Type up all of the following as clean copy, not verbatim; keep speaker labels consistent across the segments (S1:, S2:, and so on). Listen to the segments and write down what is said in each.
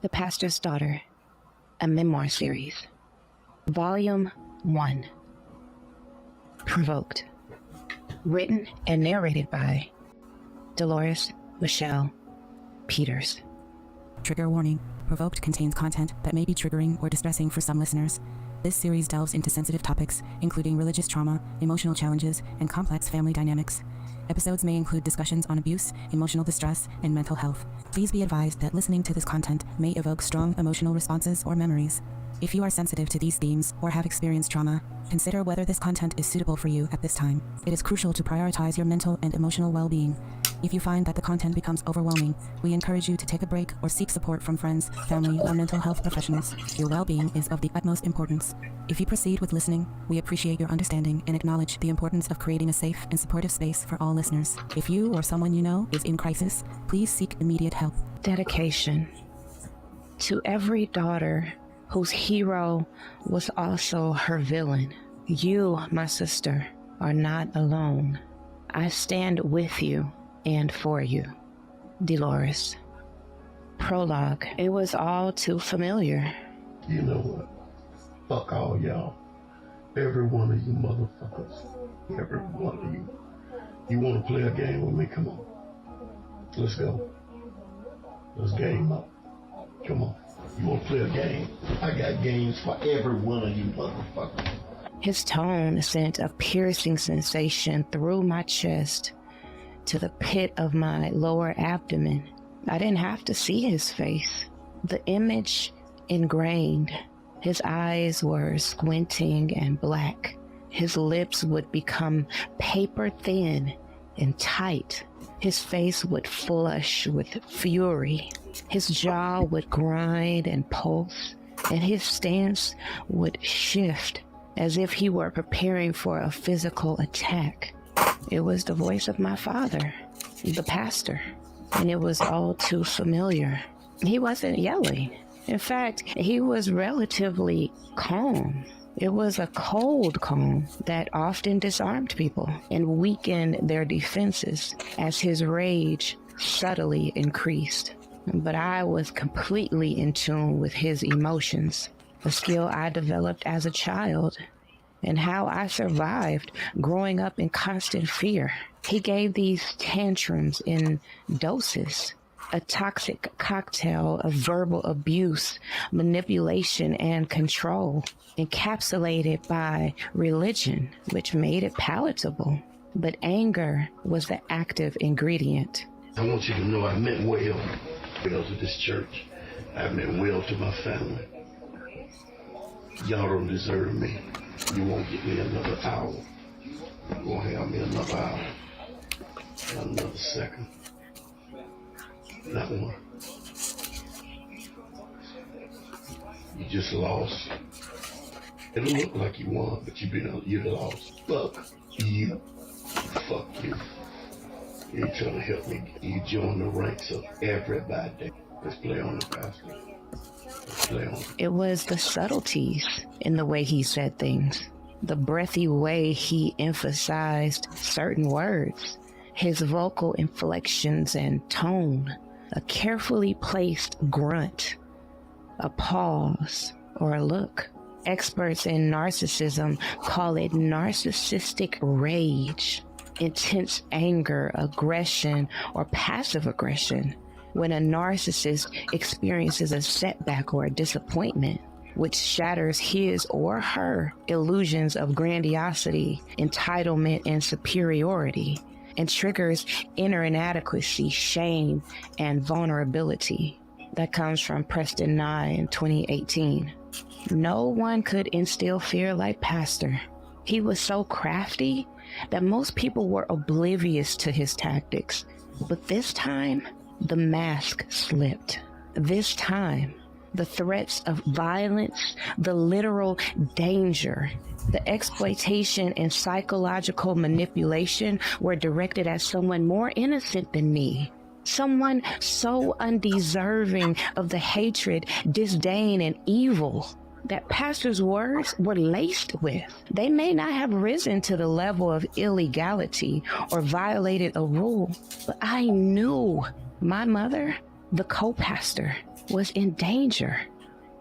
S1: The Pastor's Daughter, a memoir series. Volume 1. Provoked. Written and narrated by Delores Michelle Peters.
S2: Trigger warning. Provoked contains content that may be triggering or distressing for some listeners. This series delves into sensitive topics, including religious trauma, emotional challenges, and complex family dynamics. Episodes may include discussions on abuse, emotional distress, and mental health. Please be advised that listening to this content may evoke strong emotional responses or memories. If you are sensitive to these themes or have experienced trauma, consider whether this content is suitable for you at this time. It is crucial to prioritize your mental and emotional well-being. If you find that the content becomes overwhelming, we encourage you to take a break or seek support from friends, family, or mental health professionals. Your well-being is of the utmost importance. If you proceed with listening, we appreciate your understanding and acknowledge the importance of creating a safe and supportive space for all listeners. If you or someone you know is in crisis, please seek immediate help.
S1: Dedication. To every daughter whose hero was also her villain, you, my sister, are not alone. I stand with you and for you. Delores. Prologue. It was all too familiar.
S3: You know what? Fuck all y'all. Every one of you motherfuckers. Every one of you. You want to play a game with me? Come on. Let's go. Let's game up. Come on. You want to play a game? I got games for every one of you motherfuckers.
S1: His tone sent a piercing sensation through my chest to the pit of my lower abdomen. I didn't have to see his face. The image ingrained. His eyes were squinting and black. His lips would become paper thin and tight. His face would flush with fury. His jaw would grind and pulse, and his stance would shift as if he were preparing for a physical attack. It was the voice of my father, the pastor, and it was all too familiar. He wasn't yelling. In fact, he was relatively calm. It was a cold calm that often disarmed people and weakened their defenses as his rage subtly increased. But I was completely in tune with his emotions, a skill I developed as a child, and how I survived growing up in constant fear. He gave these tantrums in doses, a toxic cocktail of verbal abuse, manipulation, and control, encapsulated by religion, which made it palatable. But anger was the active ingredient.
S3: I want you to know I meant well to this church. I meant well to my family. Y'all don't deserve me. You won't get me another hour. You won't have me another hour. Not another second. Not one. You just lost. It don't look like you won, but you lost. Fuck you. Fuck you. You ain't trying to help me. You join the ranks of everybody. Let's play on the pastor. Let's play on.
S1: It was the subtleties in the way he said things, the breathy way he emphasized certain words, his vocal inflections and tone, a carefully placed grunt, a pause, or a look. Experts in narcissism call it narcissistic rage, intense anger, aggression, or passive aggression. When a narcissist experiences a setback or a disappointment, which shatters his or her illusions of grandiosity, entitlement, and superiority, and triggers inner inadequacy, shame, and vulnerability. That comes from Preston Nye in 2018. No one could instill fear like Pastor. He was so crafty that most people were oblivious to his tactics. But this time, the mask slipped. This time, the threats of violence, the literal danger, the exploitation and psychological manipulation were directed at someone more innocent than me. Someone so undeserving of the hatred, disdain, and evil that Pastor's words were laced with. They may not have risen to the level of illegality or violated a rule, but I knew my mother, the co-pastor, was in danger.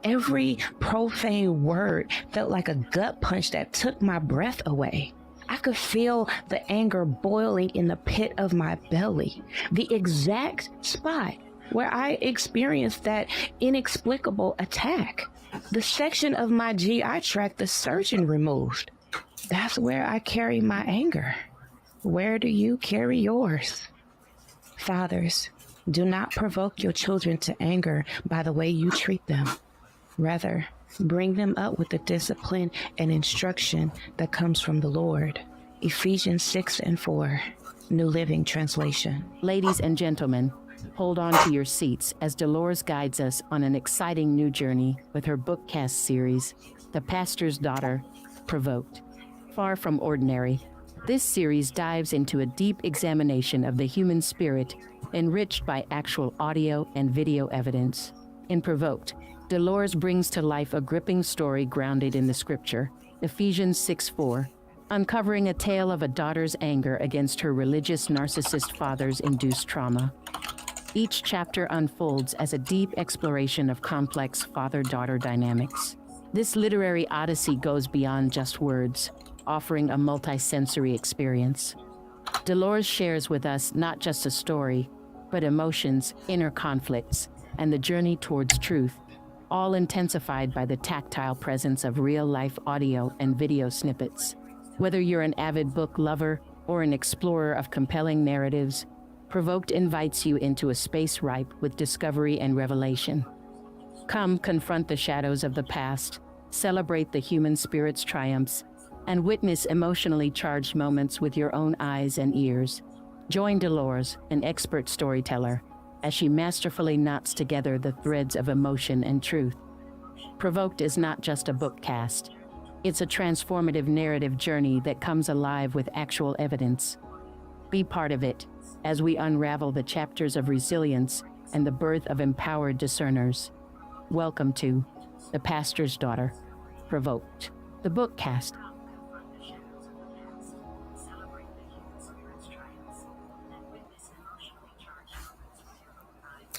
S1: Every profane word felt like a gut punch that took my breath away. I could feel the anger boiling in the pit of my belly, the exact spot where I experienced that inexplicable attack. The section of my GI tract the surgeon removed. That's where I carry my anger. Where do you carry yours? Fathers, do not provoke your children to anger by the way you treat them. Rather, bring them up with the discipline and instruction that comes from the Lord. Ephesians 6:4, New Living Translation.
S4: Ladies and gentlemen, hold on to your seats as Delores guides us on an exciting new journey with her BOOKCAST series, The Pastor's Daughter, Provoked. Far from ordinary, this series dives into a deep examination of the human spirit, enriched by actual audio and video evidence. In Provoked, Delores brings to life a gripping story grounded in the scripture, Ephesians 6:4, uncovering a tale of a daughter's anger against her religious narcissist father's induced trauma. Each chapter unfolds as a deep exploration of complex father-daughter dynamics. This literary odyssey goes beyond just words, offering a multi-sensory experience. Delores shares with us not just a story, but emotions, inner conflicts, and the journey towards truth, all intensified by the tactile presence of real-life audio and video snippets. Whether you're an avid book lover or an explorer of compelling narratives, Provoked invites you into a space ripe with discovery and revelation. Come confront the shadows of the past, celebrate the human spirit's triumphs, and witness emotionally charged moments with your own eyes and ears. Join Delores, an expert storyteller, as she masterfully knots together the threads of emotion and truth. Provoked is not just a bookcast. It's a transformative narrative journey that comes alive with actual evidence. Be part of it as we unravel the chapters of resilience and the birth of empowered discerners. Welcome to The Pastor's Daughter, Provoked, the BOOKCAST.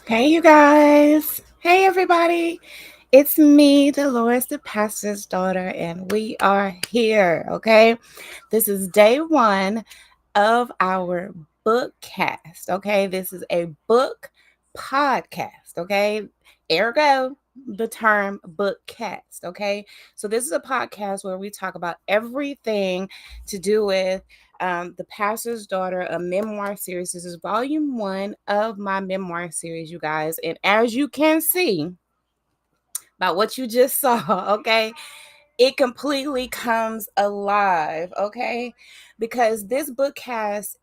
S5: Hey, you guys. Hey, everybody. It's me, Delores, the pastor's daughter, and we are here, okay? This is day 1 of our bookcast, okay? This is a book podcast, okay? Ergo, the term bookcast, okay? So this is a podcast where we talk about everything to do with The Pastor's Daughter, a memoir series. This is volume 1 of my memoir series, you guys. And as you can see by what you just saw, okay, it completely comes alive, okay? Because this book has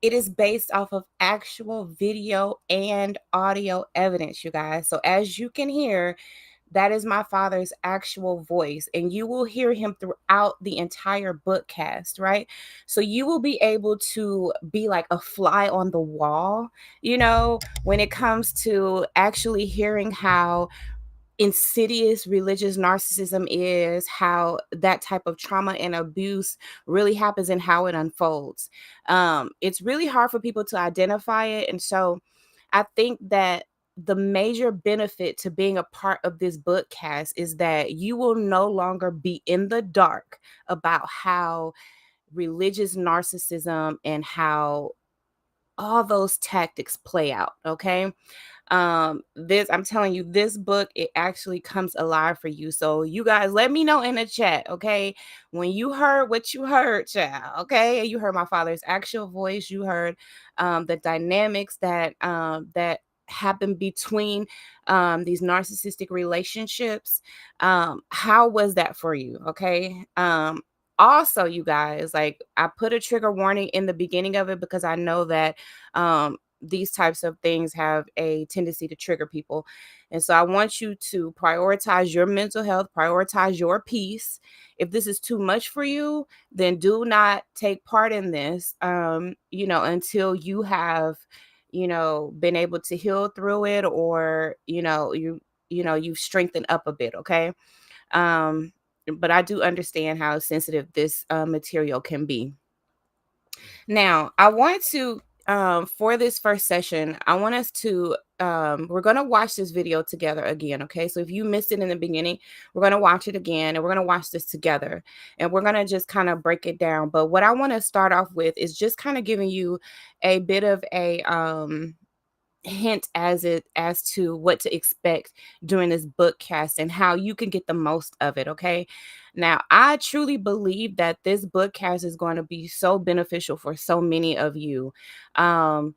S5: it is based off of actual video and audio evidence, you guys. So as you can hear, that is my father's actual voice, and you will hear him throughout the entire bookcast, right? So you will be able to be like a fly on the wall, when it comes to actually hearing how insidious religious narcissism is, how that type of trauma and abuse really happens and how it unfolds. It's really hard for people to identify it. And so I think that the major benefit to being a part of this bookcast is that you will no longer be in the dark about how religious narcissism and how all those tactics play out. Okay. I'm telling you, this book, it actually comes alive for you. So you guys, let me know in the chat, okay, when you heard what you heard, child. Okay, you heard my father's actual voice. You heard the dynamics that happen between these narcissistic relationships. How was that for you? Okay. Also, you guys, like, I put a trigger warning in the beginning of it because I know that these types of things have a tendency to trigger people. And so I want you to prioritize your mental health, prioritize your peace. If this is too much for you, then do not take part in this, until you have, been able to heal through it, or, you've strengthened up a bit. Okay. But I do understand how sensitive this material can be. Now, I want to for this first session, I want us to, we're going to watch this video together again. Okay. So if you missed it in the beginning, we're going to watch it again and we're going to watch this together and we're going to just kind of break it down. But what I want to start off with is just kind of giving you a bit of a, hint as to what to expect during this bookcast and how you can get the most of it. Okay. Now, I truly believe that this bookcast is going to be so beneficial for so many of you. Um,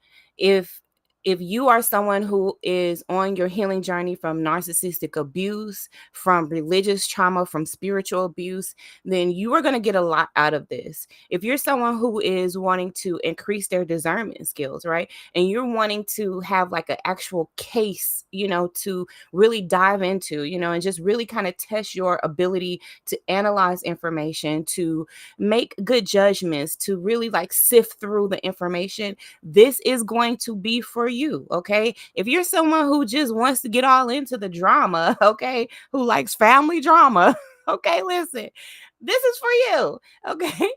S5: if you are someone who is on your healing journey from narcissistic abuse, from religious trauma, from spiritual abuse, then you are going to get a lot out of this. If you're someone who is wanting to increase their discernment skills, right? And you're wanting to have like an actual case, to really dive into, and just really kind of test your ability to analyze information, to make good judgments, to really like sift through the information, this is going to be for you. Okay. If you're someone who just wants to get all into the drama, okay, who likes family drama, okay, listen, this is for you. Okay.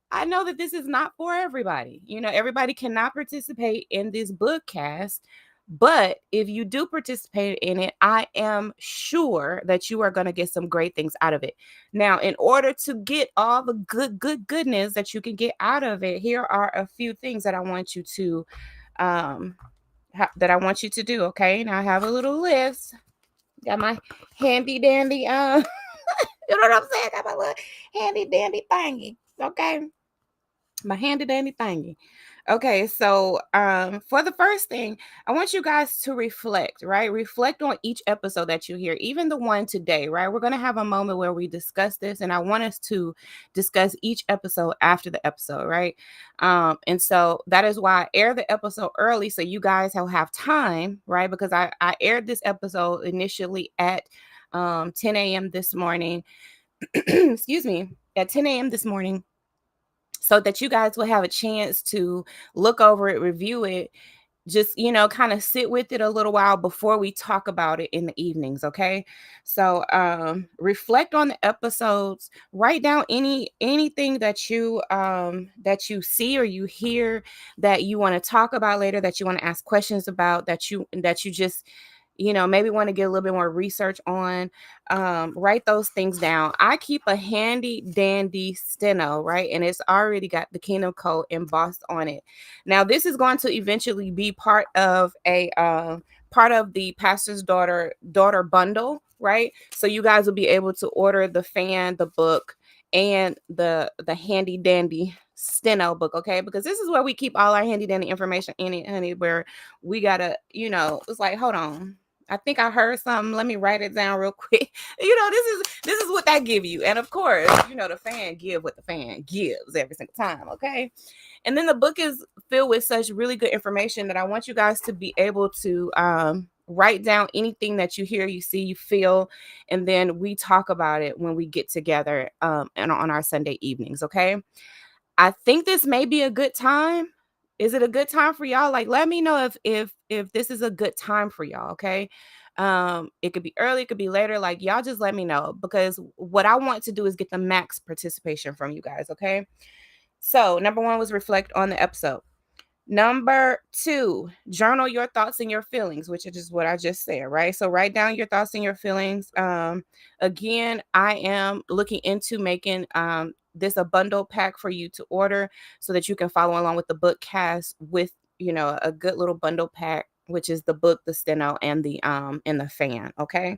S5: I know that this is not for everybody. Everybody cannot participate in this bookcast. But if you do participate in it, I am sure that you are going to get some great things out of it. Now, in order to get all the goodness that you can get out of it, here are a few things that I want you to do. Okay. Now I have a little list. Got my handy dandy you know what I'm saying? Got my little handy dandy thingy. Okay. My handy dandy thingy. Okay, so for the first thing, I want you guys to reflect, right? Reflect on each episode that you hear, even the one today, right? We're going to have a moment where we discuss this, and I want us to discuss each episode after the episode, right? And so that is why I aired the episode early, so you guys will have time, right? Because I aired this episode initially at 10 a.m. this morning. Excuse me, at 10 a.m. this morning, so that you guys will have a chance to look over it, review it, just, kind of sit with it a little while before we talk about it in the evenings. Okay. So reflect on the episodes, write down anything that you see or you hear that you want to talk about later, that you want to ask questions about, that you just maybe want to get a little bit more research on. Write those things down. I keep a handy dandy steno, right? And it's already got the Kingdom Code embossed on it. Now, this is going to eventually be part of the pastor's daughter bundle, right? So you guys will be able to order the fan, the book, and the handy dandy steno book. Okay, because this is where we keep all our handy dandy information in it, honey, where we gotta, it's like, hold on, I think I heard something. Let me write it down real quick. This is what that give you. And of course, the fan give what the fan gives every single time. Okay. And then the book is filled with such really good information that I want you guys to be able to write down anything that you hear, you see, you feel, and then we talk about it when we get together and on our Sunday evenings. Okay. I think this may be a good time. Is it a good time for y'all? Like, let me know if this is a good time for y'all. Okay. It could be early, it could be later. Like, y'all just let me know, because what I want to do is get the max participation from you guys. Okay. So number 1 was reflect on the episode. Number 2, journal your thoughts and your feelings, which is just what I just said, right? So write down your thoughts and your feelings. Again, I am looking into making this a bundle pack for you to order so that you can follow along with the bookcast with, a good little bundle pack, which is the book, the steno, and the fan. Okay.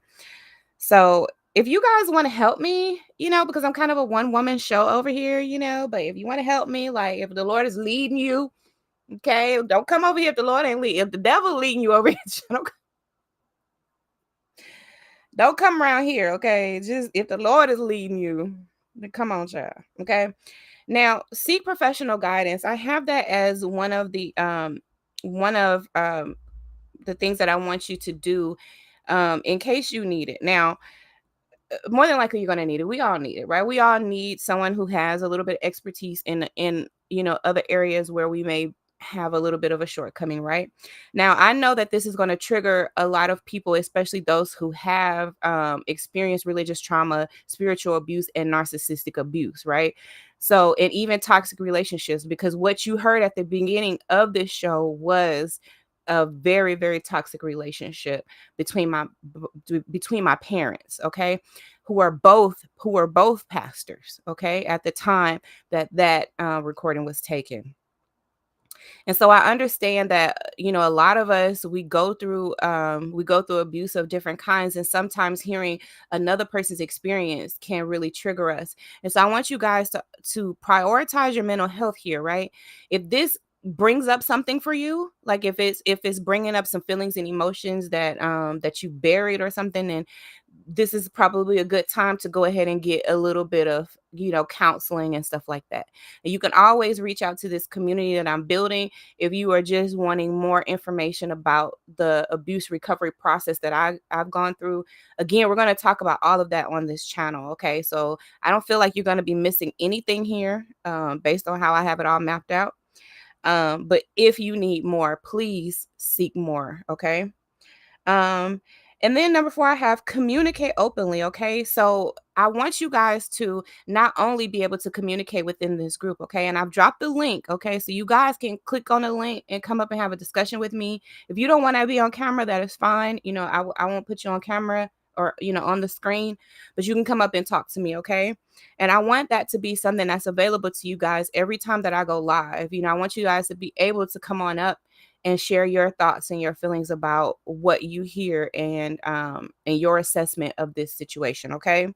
S5: So if you guys want to help me, because I'm kind of a one-woman show over here, but if you want to help me, like if the Lord is leading you, okay, don't come over here if the Lord ain't leading. If the devil leading you over here, don't come around here, okay? Just if the Lord is leading you, then come on, child. Okay. Now, seek professional guidance. I have that as one of the things that I want you to do in case you need it. Now, more than likely you're going to need it. We all need it, right? We all need someone who has a little bit of expertise in other areas where we may have a little bit of a shortcoming, right? Now, I know that this is going to trigger a lot of people, especially those who have experienced religious trauma, spiritual abuse, and narcissistic abuse, right? So, and even toxic relationships, because what you heard at the beginning of this show was a very, very toxic relationship between my parents, okay, who are both pastors, okay, at the time that recording was taken. And so I understand that, a lot of us, we go through abuse of different kinds, and sometimes hearing another person's experience can really trigger us. And so I want you guys to prioritize your mental health here, right? If this brings up something for you, like if it's bringing up some feelings and emotions that you buried or something, then this is probably a good time to go ahead and get a little bit of, counseling and stuff like that. And you can always reach out to this community that I'm building if you are just wanting more information about the abuse recovery process that I've gone through. Again, we're going to talk about all of that on this channel. Okay. So I don't feel like you're going to be missing anything here, based on how I have it all mapped out. But if you need more, please seek more. Okay. Um, and then number 4, I have communicate openly. Okay. So I want you guys to not only be able to communicate within this group. Okay. And I've dropped the link. Okay. So you guys can click on the link and come up and have a discussion with me. If you don't want to be on camera, that is fine. I won't put you on camera or, on the screen, but you can come up and talk to me. Okay. And I want that to be something that's available to you guys every time that I go live. I want you guys to be able to come on up and share your thoughts and your feelings about what you hear, and your assessment of this situation. Okay.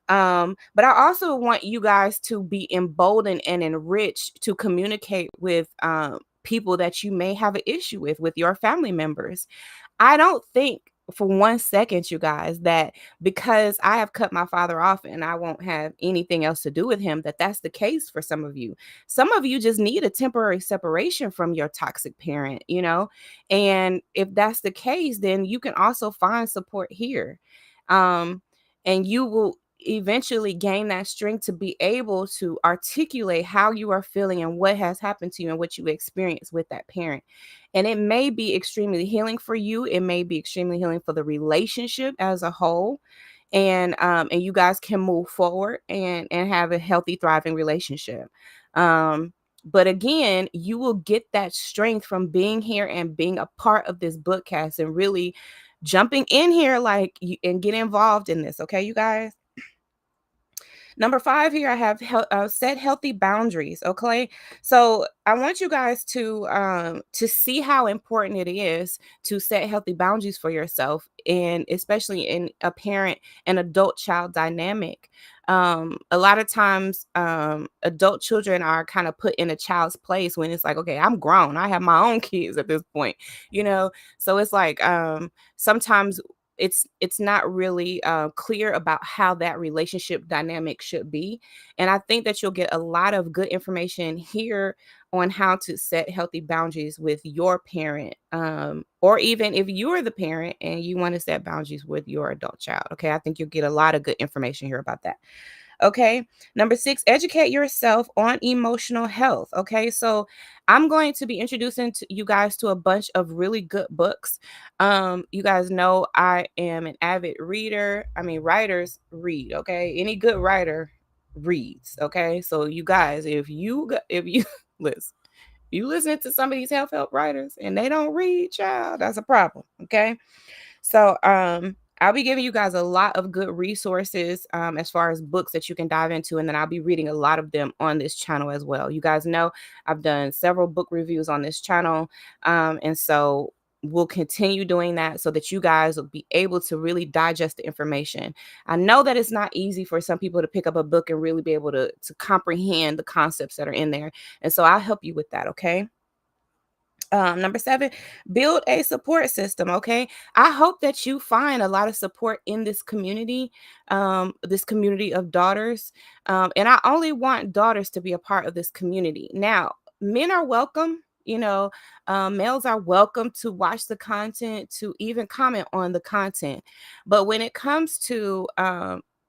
S5: But I also want you guys to be emboldened and enriched to communicate with people that you may have an issue with your family members. I don't think for 1 second, you guys, that because I have cut my father off and I won't have anything else to do with him, that that's the case for some of you. Some of you just need a temporary separation from your toxic parent. And if that's the case, then you can also find support here. Um, and you will eventually gain that strength to be able to articulate how you are feeling and what has happened to you and what you experienced with that parent. And it may be extremely healing for you. It may be extremely healing for the relationship as a whole. And you guys can move forward and have a healthy, thriving relationship. But again, you will get that strength from being here and being a part of this bookcast and really jumping in here and get involved in this. Okay, you guys? Number 5 here, I have set healthy boundaries. Okay, so I want you guys to see how important it is to set healthy boundaries for yourself, and especially in a parent and adult child dynamic. A lot of times, adult children are kind of put in a child's place when it's like, okay, I'm grown, I have my own kids at this point, so it's like, sometimes it's not really clear about how that relationship dynamic should be. And I think that you'll get a lot of good information here on how to set healthy boundaries with your parent, or even if you're the parent and you want to set boundaries with your adult child. Okay, I think you'll get a lot of good information here about that. Okay. Number 6, educate yourself on emotional health. Okay. So I'm going to be introducing to you guys to a bunch of really good books. You guys know I am an avid reader. I mean, writers read. Okay. Any good writer reads. Okay. So you guys, if you listen, you listening to some of these help writers and they don't read, child, that's a problem. Okay. So I'll be giving you guys a lot of good resources, as far as books that you can dive into, and then I'll be reading a lot of them on this channel as well. You guys know I've done several book reviews on this channel, and so we'll continue doing that so that you guys will be able to really digest the information. I know that it's not easy for some people to pick up a book and really be able to comprehend the concepts that are in there, and so I'll help you with that. Okay. Number 7, build a support system. Okay. I hope that you find a lot of support in this community of daughters. And I only want daughters to be a part of this community. Now, men are welcome. Males are welcome to watch the content, to even comment on the content. But when it comes to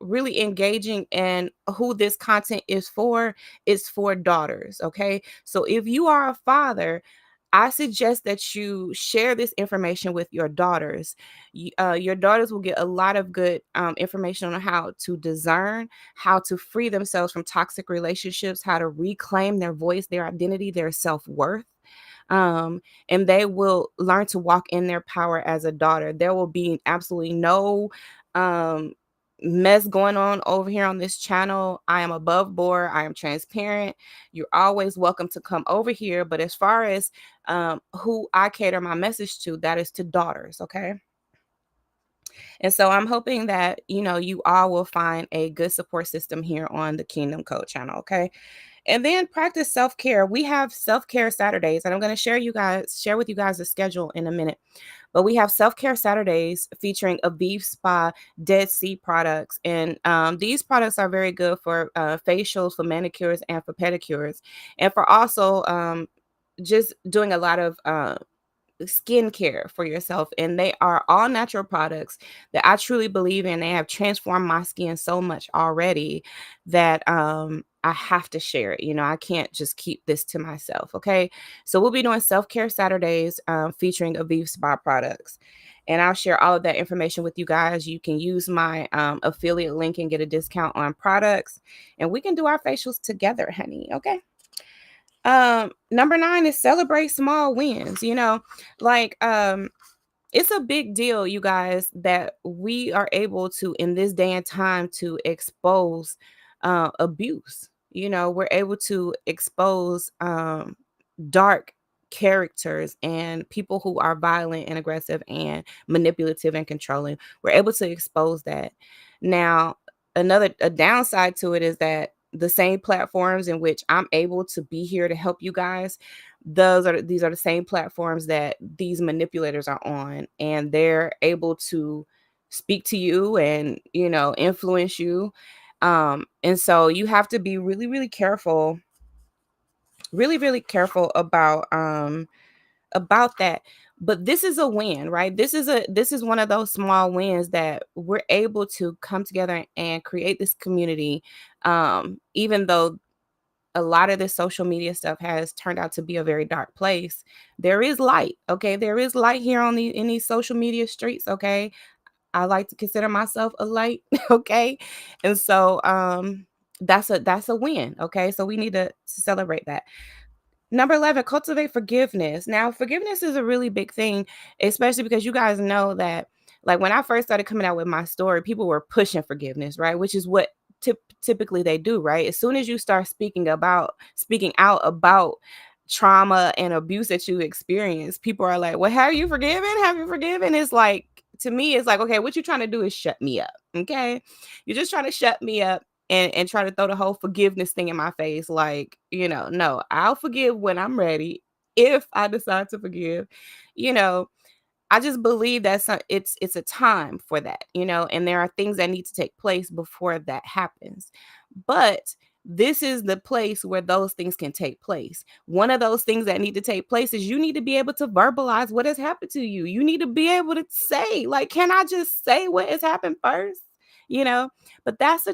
S5: really engaging in who this content is for, it's for daughters. Okay. So if you are a father, I suggest that you share this information with your daughters. Your daughters will get a lot of good information on how to discern, how to free themselves from toxic relationships, how to reclaim their voice, their identity, their self-worth. And they will learn to walk in their power as a daughter. There will be absolutely no um, mess going on over here on this channel. I am above board. I am transparent. You're always welcome to come over here. But as far as who I cater my message to, that is to daughters. Okay. And so I'm hoping that, you all will find a good support system here on the Kingdom Code channel. Okay. And then practice self-care. We have self-care Saturdays, and I'm going to share with you guys the schedule in a minute. But we have self-care Saturdays featuring Aviv Spa Dead Sea products. And these products are very good for facials, for manicures, and for pedicures. And for also just doing a lot of skincare for yourself. And they are all natural products that I truly believe in. They have transformed my skin so much already that I have to share it. I can't just keep this to myself. Okay. So we'll be doing self-care Saturdays featuring Aviv Spa products. And I'll share all of that information with you guys. You can use my affiliate link and get a discount on products. And we can do our facials together, honey. Okay. Number 9 is celebrate small wins. It's a big deal, you guys, that we are able to, in this day and time, to expose abuse. We're able to expose dark characters and people who are violent and aggressive and manipulative and controlling. We're able to expose that. Now, a downside to it is that the same platforms in which I'm able to be here to help you guys, these are the same platforms that these manipulators are on, and they're able to speak to you and influence you. And so you have to be really, really careful, really, really careful about that. But this is a win, right? This is one of those small wins that we're able to come together and create this community. Even though a lot of this social media stuff has turned out to be a very dark place, there is light. Okay, there is light here in these social media streets. Okay, I like to consider myself a light. Okay, and so that's a win. Okay, so we need to celebrate that. Number 11, cultivate forgiveness. Now, forgiveness is a really big thing, especially because you guys know that, like, when I first started coming out with my story, people were pushing forgiveness, right? Which is what typically they do, right? As soon as you start speaking out about trauma and abuse that you experience, people are like, well, have you forgiven? Have you forgiven? It's like, to me, it's like, okay, what you're trying to do is shut me up. Okay. You're just trying to shut me up and try to throw the whole forgiveness thing in my face. Like, no, I'll forgive when I'm ready. If I decide to forgive, you know, I just believe that it's a time for that, and there are things that need to take place before that happens. But this is the place where those things can take place. One of those things that need to take place is you need to be able to verbalize what has happened to you. You need to be able to say, like, can I just say what has happened first? You know, but that's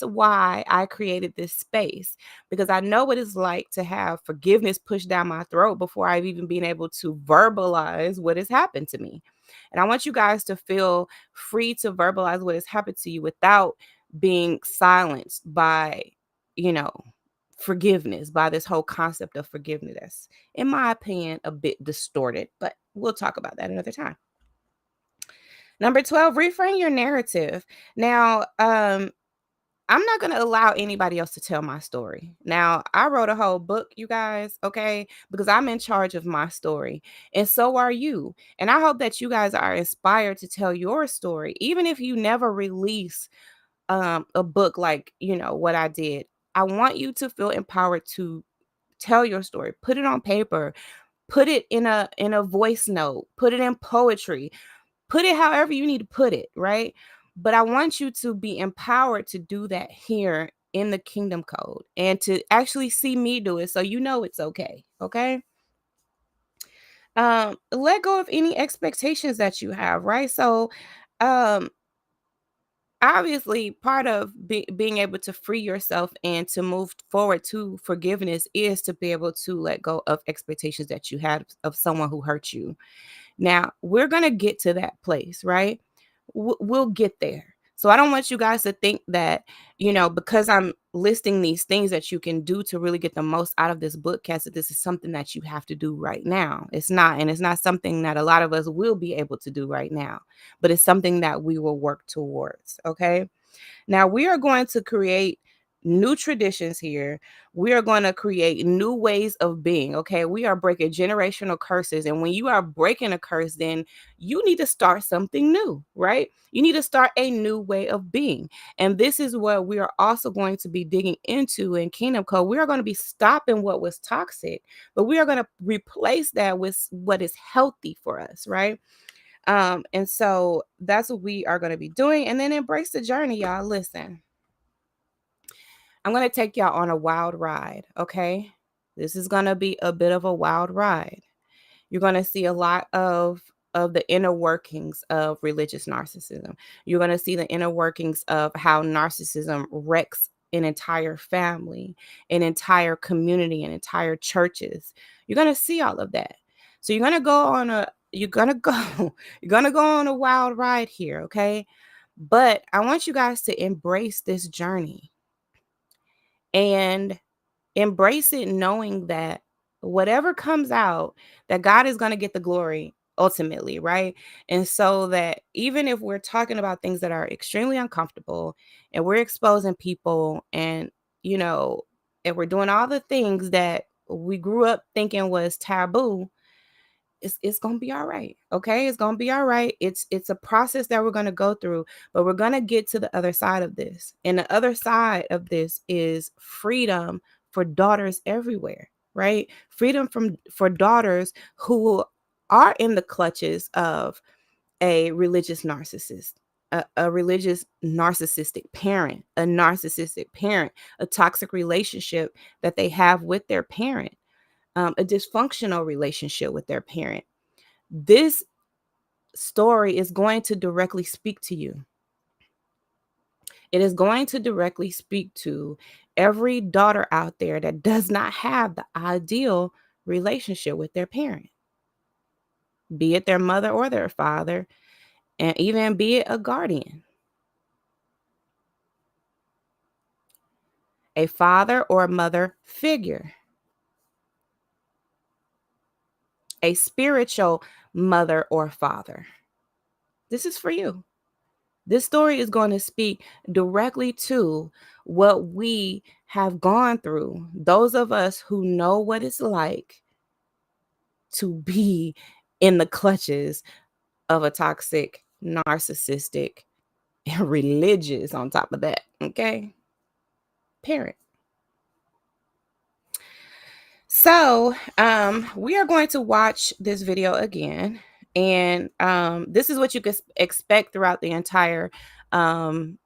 S5: why I created this space, because I know what it's like to have forgiveness pushed down my throat before I've even been able to verbalize what has happened to me. And I want you guys to feel free to verbalize what has happened to you without being silenced by, you know, forgiveness, by this whole concept of forgiveness. That's, in my opinion, a bit distorted, but we'll talk about that another time. Number 12, reframe your narrative. Now, I'm not going to allow anybody else to tell my story. Now, I wrote a whole book, you guys, okay, because I'm in charge of my story. And so are you. And I hope that you guys are inspired to tell your story, even if you never release a book like, what I did. I want you to feel empowered to tell your story, put it on paper, put it in a voice note, put it in poetry, put it however you need to put it, right? But I want you to be empowered to do that here in the Kingdom Code and to actually see me do it, so it's okay. Okay. Let go of any expectations that you have, right? So um obviously part of being able to free yourself and to move forward to forgiveness is to be able to let go of expectations that you had of someone who hurt you. Now, we're going to get to that place, right? We'll get there. So I don't want you guys to think that, because I'm listing these things that you can do to really get the most out of this bookcast, that this is something that you have to do right now. It's not. And it's not something that a lot of us will be able to do right now, but it's something that we will work towards. Okay. Now we are going to create new traditions here. We are going to create new ways of being. Okay. We are breaking generational curses. And when you are breaking a curse, then you need to start something new, right? You need to start a new way of being. And this is what we are also going to be digging into in Kingdom Code. We are going to be stopping what was toxic, but we are going to replace that with what is healthy for us, right? And so that's what we are going to be doing. And then embrace the journey, y'all. Listen, I'm going to take y'all on a wild ride. Okay. This is going to be a bit of a wild ride. You're going to see a lot of the inner workings of religious narcissism. You're going to see the inner workings of how narcissism wrecks an entire family, an entire community, and entire churches. You're going to see all of that. So you're going to go on a wild ride here, okay? But I want you guys to embrace this journey and embrace it knowing that whatever comes out, that God is going to get the glory ultimately, right? And so that even if we're talking about things that are extremely uncomfortable and we're exposing people and, and we're doing all the things that we grew up thinking was taboo, it's going to be all right. Okay. It's going to be all right. It's a process that we're going to go through, but we're going to get to the other side of this. And the other side of this is freedom for daughters everywhere, right? Freedom for daughters who are in the clutches of a religious narcissist, a religious narcissistic parent, a toxic relationship that they have with their parent. A dysfunctional relationship with their parent. This story is going to directly speak to you. It is going to directly speak to every daughter out there that does not have the ideal relationship with their parent, be it their mother or their father, and even be it a guardian, a father or mother figure, a spiritual mother or father. This is for you. This story is going to speak directly to what we have gone through. Those of us who know what it's like to be in the clutches of a toxic, narcissistic, and religious on top of that, okay? Parent. So we are going to watch this video again, and this is what you could expect throughout the entire bookcast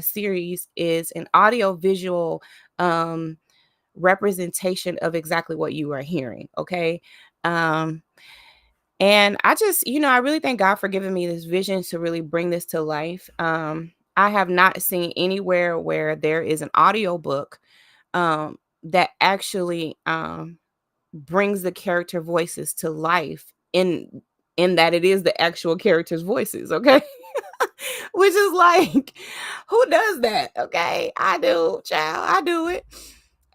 S5: series is an audio visual representation of exactly what you are hearing. Okay. And I just, I really thank God for giving me this vision to really bring this to life. I have not seen anywhere where there is an audio book that actually brings the character voices to life in that it is the actual character's voices, okay? Which is like, who does that? Okay, I do, child, I do it.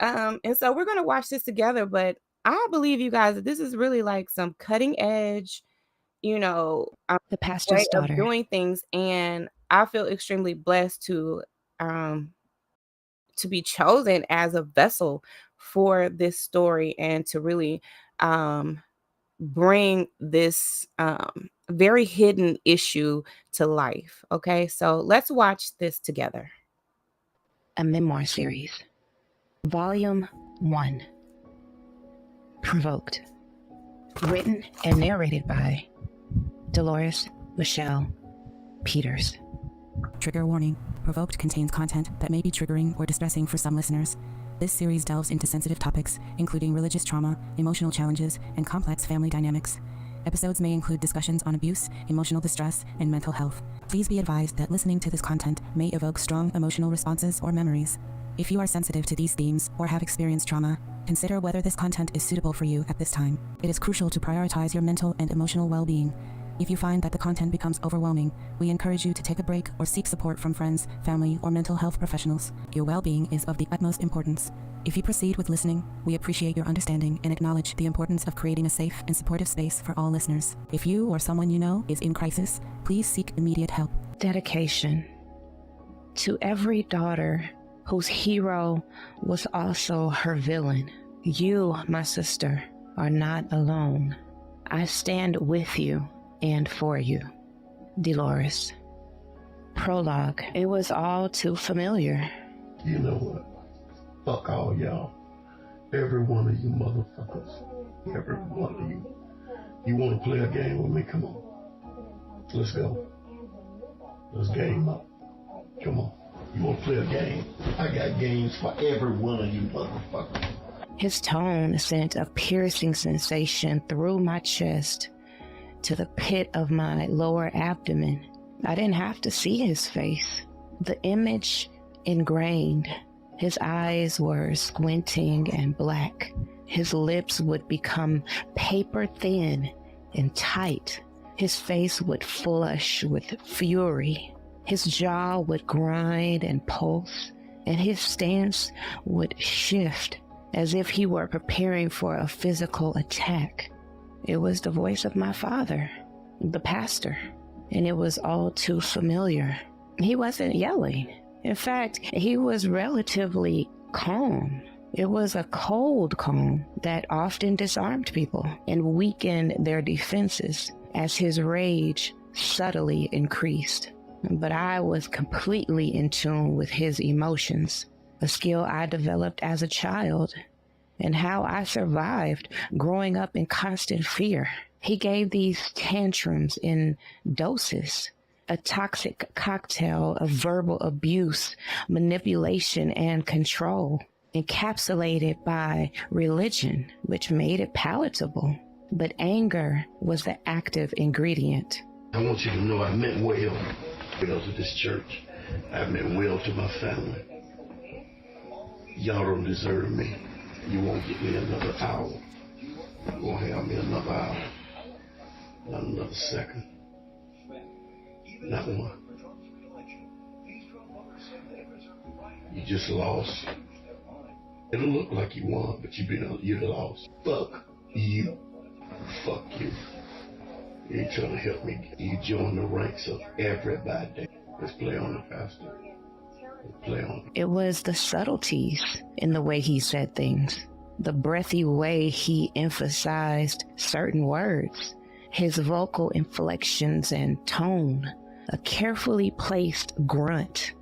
S5: And so we're gonna watch this together, but I believe you guys that this is really like some cutting edge,
S1: The
S5: way
S1: pastor's
S5: of
S1: daughter.
S5: doing things, and I feel extremely blessed to be chosen as a vessel for this story and to really bring this very hidden issue to life. Okay, so let's watch this together.
S1: A memoir series. Volume 1. Provoked. Written and narrated by Delores Michelle Peters.
S2: Trigger warning. Provoked contains content that may be triggering or distressing for some listeners. This series delves into sensitive topics, including religious trauma, emotional challenges, and complex family dynamics. Episodes may include discussions on abuse, emotional distress, and mental health. Please be advised that listening to this content may evoke strong emotional responses or memories. If you are sensitive to these themes or have experienced trauma, consider whether this content is suitable for you at this time. It is crucial to prioritize your mental and emotional well-being. If you find that the content becomes overwhelming, we encourage you to take a break or seek support from friends, family, or mental health professionals. Your well-being is of the utmost importance. If you proceed with listening, we appreciate your understanding and acknowledge the importance of creating a safe and supportive space for all listeners. If you or someone you know is in crisis, please seek immediate help.
S1: Dedication to every daughter whose hero was also her villain. You, my sister, are not alone. I stand with you and for you. Delores. Prologue. It was all too familiar.
S3: You know what? Fuck all y'all. Every one of you motherfuckers. Every one of you. You want to play a game with me? Come on. Let's go. Let's game up. Come on. You want to play a game? I got games for every one of you motherfuckers.
S1: His tone sent a piercing sensation through my chest to the pit of my lower abdomen. I didn't have to see his face. The image ingrained. His eyes were squinting and black. His lips would become paper thin and tight. His face would flush with fury. His jaw would grind and pulse, and his stance would shift as if he were preparing for a physical attack. It was the voice of my father, the pastor, and it was all too familiar. He wasn't yelling. In fact, he was relatively calm. It was a cold calm that often disarmed people and weakened their defenses as his rage subtly increased. But I was completely in tune with his emotions, a skill I developed as a child, and how I survived growing up in constant fear. He gave these tantrums in doses, a toxic cocktail of verbal abuse, manipulation, and control, encapsulated by religion, which made it palatable. But anger was the active ingredient.
S3: I want you to know I meant well to this church. I meant well to my family. Y'all don't deserve me. You won't get me another hour. You won't have me another hour. Not another second. Not one. You just lost. It'll look like you won, but you lost. Fuck you. Fuck you. You ain't trying to help me. You join the ranks of everybody. Let's play on the pastor. Let's play on.
S1: It was the subtleties in the way he said things, the breathy way he emphasized certain words, his vocal inflections and tone, a carefully placed grunt,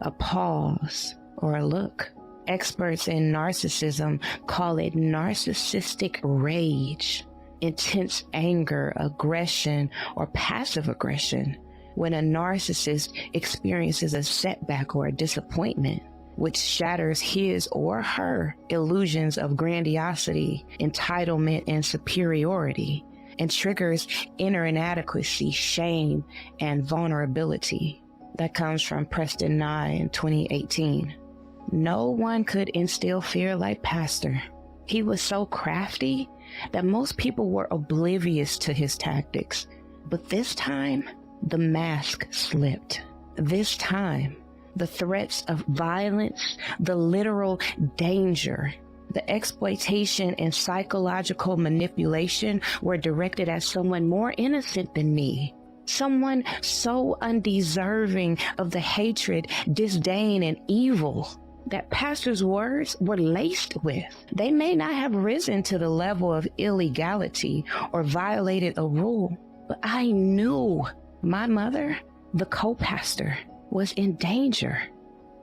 S1: a pause, or a look. Experts in narcissism call it narcissistic rage, intense anger, aggression, or passive aggression. When a narcissist experiences a setback or a disappointment, which shatters his or her illusions of grandiosity, entitlement, and superiority, and triggers inner inadequacy, shame, and vulnerability. That comes from Preston Nye in 2018. No one could instill fear like Pastor. He was so crafty that most people were oblivious to his tactics. But this time, the mask slipped. This time, the threats of violence, the literal danger, the exploitation and psychological manipulation were directed at someone more innocent than me. Someone so undeserving of the hatred, disdain, and evil that Pastor's words were laced with. They may not have risen to the level of illegality or violated a rule, but I knew my mother, the co-pastor, was in danger.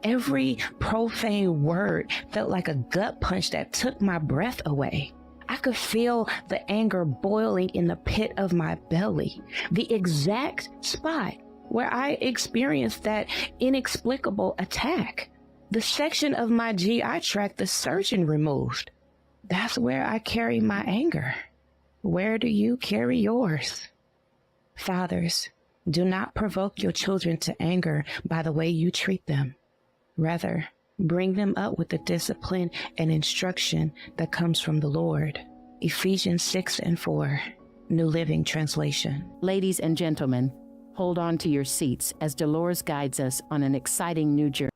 S1: Every profane word felt like a gut punch that took my breath away. I could feel the anger boiling in the pit of my belly, the exact spot where I experienced that inexplicable attack. The section of my GI tract the surgeon removed. That's where I carry my anger. Where do you carry yours? Fathers, do not provoke your children to anger by the way you treat them. Rather, bring them up with the discipline and instruction that comes from the Lord. Ephesians 6:4, New Living Translation.
S4: Ladies and gentlemen, hold on to your seats as Delores guides us on an exciting new journey.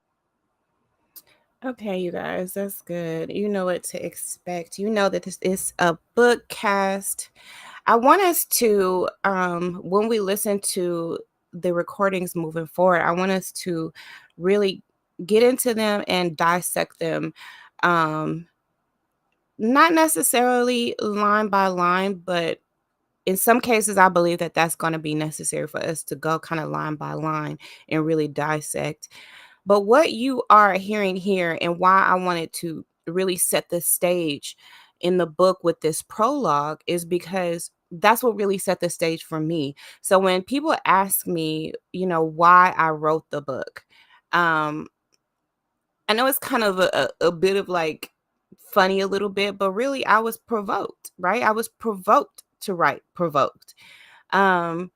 S5: Okay, you guys, that's good. You know what to expect. You know that this is a bookcast. I want us to, when we listen to the recordings moving forward, I want us to really get into them and dissect them. Not necessarily line by line, but in some cases, I believe that that's going to be necessary for us to go kind of line by line and really dissect. But what you are hearing here and why I wanted to really set the stage in the book with this prologue is because that's what really set the stage for me. So when people ask me, why I wrote the book, um, I know it's kind of a bit of like funny a little bit, but really I was provoked, right? I was provoked to write Provoked. Um,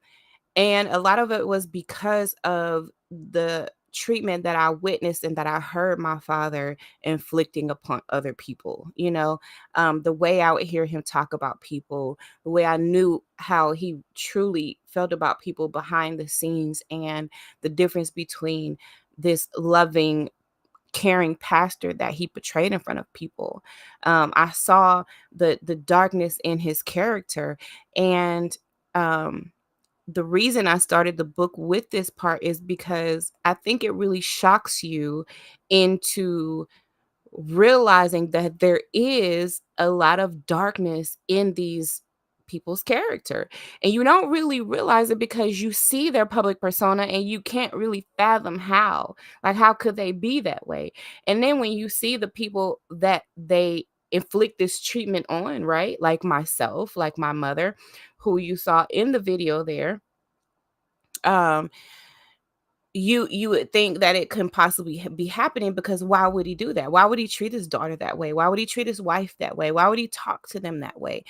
S5: and a lot of it was because of the treatment that I witnessed and that I heard my father inflicting upon other people. The way I would hear him talk about people, the way I knew how he truly felt about people behind the scenes, and the difference between this loving, caring pastor that he portrayed in front of people. I saw the darkness in his character, and the reason I started the book with this part is because I think it really shocks you into realizing that there is a lot of darkness in these people's character. And you don't really realize it because you see their public persona and you can't really fathom how. Like, how could they be that way? And then when you see the people that they inflict this treatment on, right? Like myself, like my mother, who you saw in the video there, um you would think that it couldn't possibly be happening, because why would he do that? Why would he treat his daughter that way? Why would he treat his wife that way? Why would he talk to them that way?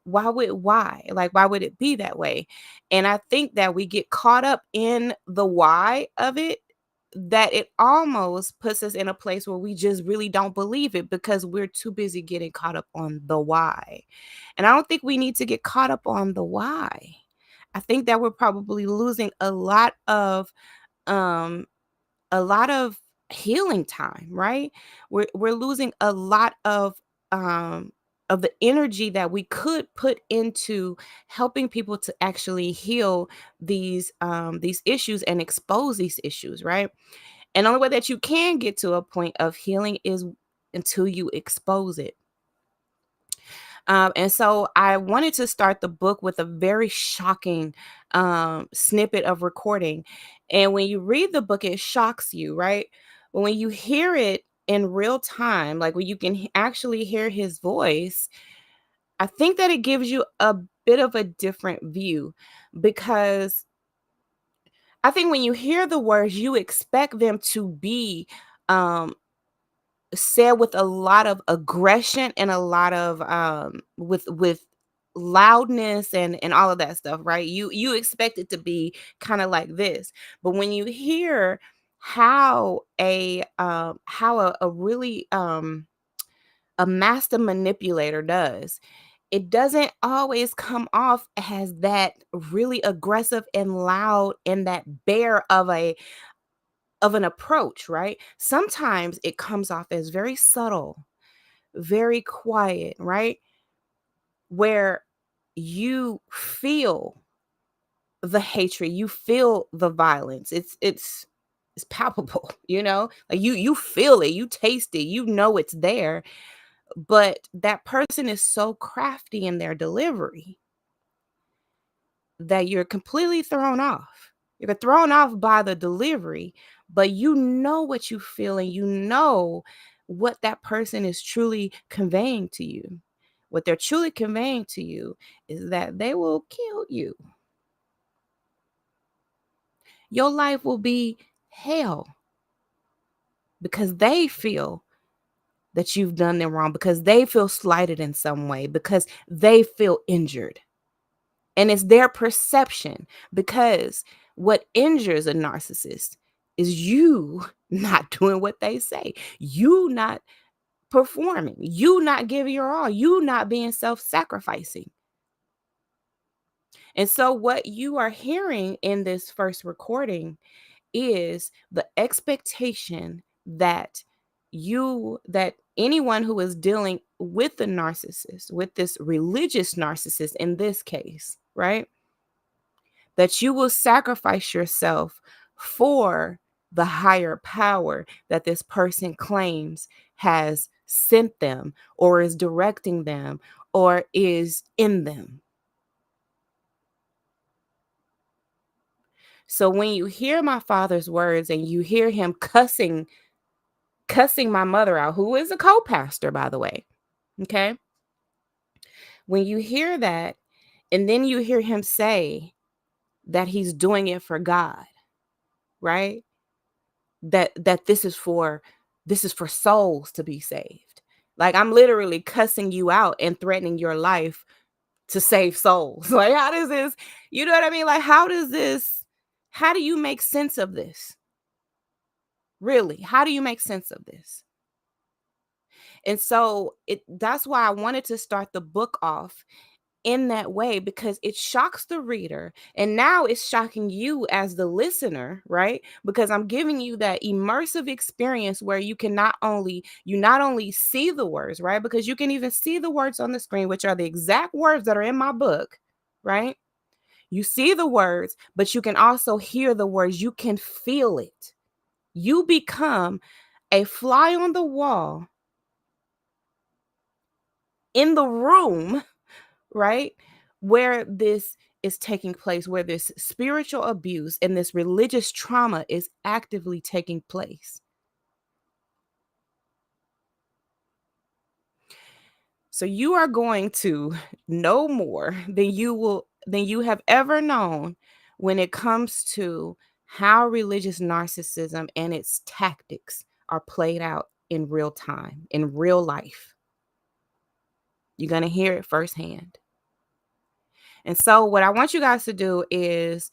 S5: Why would it be that way? And I think that we get caught up in the why of it, that it almost puts us in a place where we just really don't believe it because we're too busy getting caught up on the why. And I don't think we need to get caught up on the why. I think that we're probably losing um a lot of healing time, right? We're losing a lot of the energy that we could put into helping people to actually heal these issues and expose these issues, right? And the only way that you can get to a point of healing is until you expose it. And so I wanted to start the book with a very shocking snippet of recording. And when you read the book, it shocks you, right? But when you hear it in real time, like when you can actually hear his voice, I think that it gives you a bit of a different view, because I think when you hear the words, you expect them to be um, said with a lot of aggression and a lot of with loudness and all of that stuff, right? You expect it to be kind of like this. But when you hear how a really a master manipulator does, it doesn't always come off as that really aggressive and loud and that bare of an approach, right? Sometimes it comes off as very subtle, very quiet, right? Where you feel the hatred, you feel the violence. It's palpable, Like you feel it, you taste it, you know it's there, but that person is so crafty in their delivery that you're completely thrown off. You're thrown off by the delivery, but you know what you feel and you know what that person is truly conveying to you. What they're truly conveying to you is that they will kill you. Your life will be hell because they feel that you've done them wrong, because they feel slighted in some way, because they feel injured. And it's their perception, because what injures a narcissist is you not doing what they say, you not performing, you not giving your all, you not being self-sacrificing. And so what you are hearing in this first recording is the expectation that anyone who is dealing with the narcissist, with this religious narcissist in this case, right? That you will sacrifice yourself for the higher power that this person claims has sent them, or is directing them, or is in them. So when you hear my father's words and you hear him cussing my mother out, who is a co-pastor, by the way, okay? When you hear that, and then you hear him say that he's doing it for God, right? That this is for souls to be saved. Like, I'm literally cussing you out and threatening your life to save souls. Like, how does this, you know what I mean? Like, how do you make sense of this? Really, how do you make sense of this? And so that's why I wanted to start the book off in that way, because it shocks the reader, and now it's shocking you as the listener, right? Because I'm giving you that immersive experience where you not only see the words, right? Because you can even see the words on the screen, which are the exact words that are in my book, right? You see the words, but you can also hear the words. You can feel it. You become a fly on the wall in the room, right, where this is taking place, where this spiritual abuse and this religious trauma is actively taking place. So you are going to know more than you have ever known when it comes to how religious narcissism and its tactics are played out in real time, in real life. You're going to hear it firsthand. And so what I want you guys to do is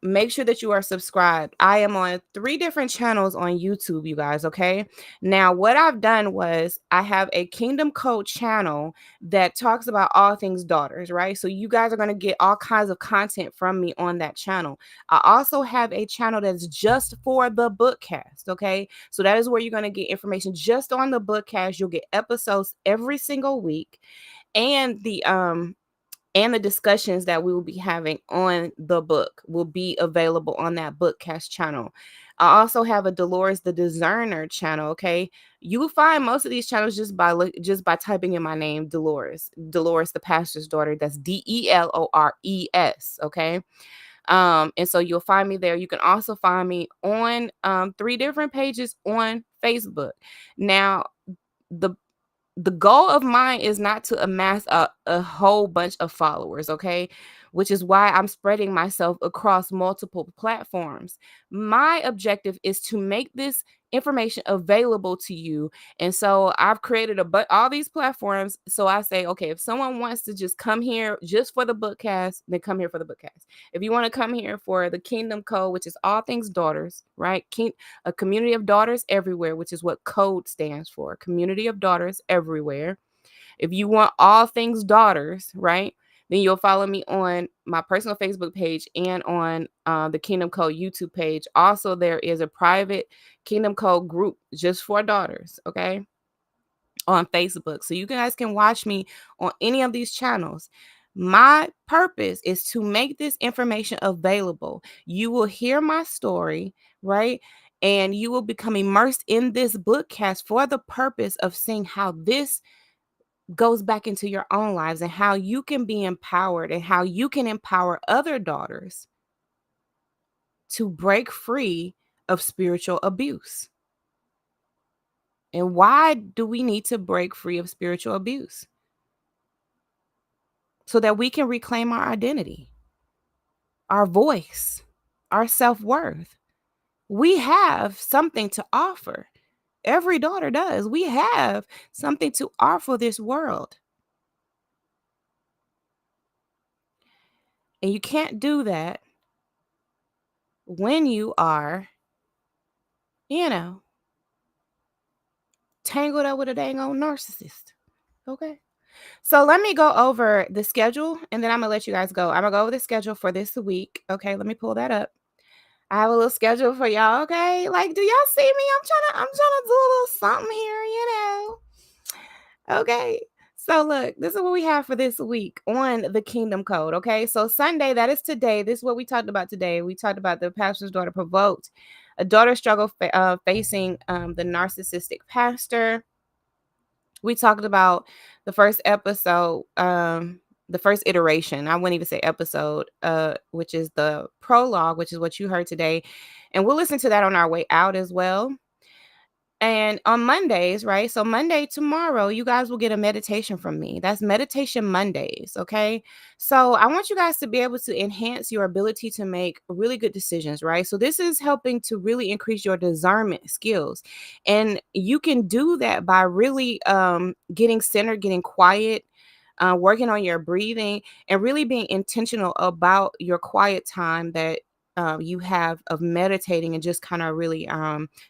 S5: make sure that you are subscribed. I am on 3 different channels on YouTube, you guys, okay? Now, what I've done was I have a Kingdom Code channel that talks about all things daughters, right? So you guys are going to get all kinds of content from me on that channel. I also have a channel that's just for the BOOKCAST, okay? So that is where you're going to get information just on the BOOKCAST. You'll get episodes every single week, and the discussions that we will be having on the book will be available on that BOOKCAST channel. I also have a Delores the Discerner channel, okay? You will find most of these channels just by typing in my name, Delores the pastor's daughter. That's Delores, okay? And so you'll find me there. You can also find me on 3 different pages on Facebook. Now, the goal of mine is not to amass a whole bunch of followers, okay? Which is why I'm spreading myself across multiple platforms. My objective is to make this information available to you. And so I've created all these platforms. So I say, okay, if someone wants to just come here just for the BOOKCAST, then come here for the BOOKCAST. If you want to come here for the Kingdom Code, which is all things daughters, right? A community of daughters everywhere, which is what CODE stands for, community of daughters everywhere. If you want all things daughters, right, then you'll follow me on my personal Facebook page and on the Kingdom Code YouTube page. Also, there is a private Kingdom Code group just for daughters, okay, on Facebook. So you guys can watch me on any of these channels. My purpose is to make this information available. You will hear my story, right? And you will become immersed in this BOOKCAST for the purpose of seeing how this goes back into your own lives, and how you can be empowered, and how you can empower other daughters to break free of spiritual abuse. And why do we need to break free of spiritual abuse? So that we can reclaim our identity, our voice, our self-worth. We have something to offer Every daughter does. We have something to offer this world. And you can't do that when you are, you know, tangled up with a dang old narcissist. Okay. So let me go over the schedule and then I'm going to let you guys go. I'm going to go over the schedule for this week. Okay. Let me pull that up. I have a little schedule for y'all. Okay. Like, do y'all see me? I'm trying to do a little something here, Okay. So look, this is what we have for this week on the Kingdom Code. Okay. So Sunday, that is today. This is what we talked about today. We talked about the pastor's daughter provoked, a daughter struggle facing the narcissistic pastor. We talked about the first episode, the first iteration. I wouldn't even say episode, which is the prologue, which is what you heard today. And we'll listen to that on our way out as well. And on Mondays, right? So Monday, tomorrow, you guys will get a meditation from me. That's Meditation Mondays, okay? So I want you guys to be able to enhance your ability to make really good decisions, right? So this is helping to really increase your discernment skills. And you can do that by really getting centered, getting quiet, working on your breathing, and really being intentional about your quiet time that you have of meditating and just kind of really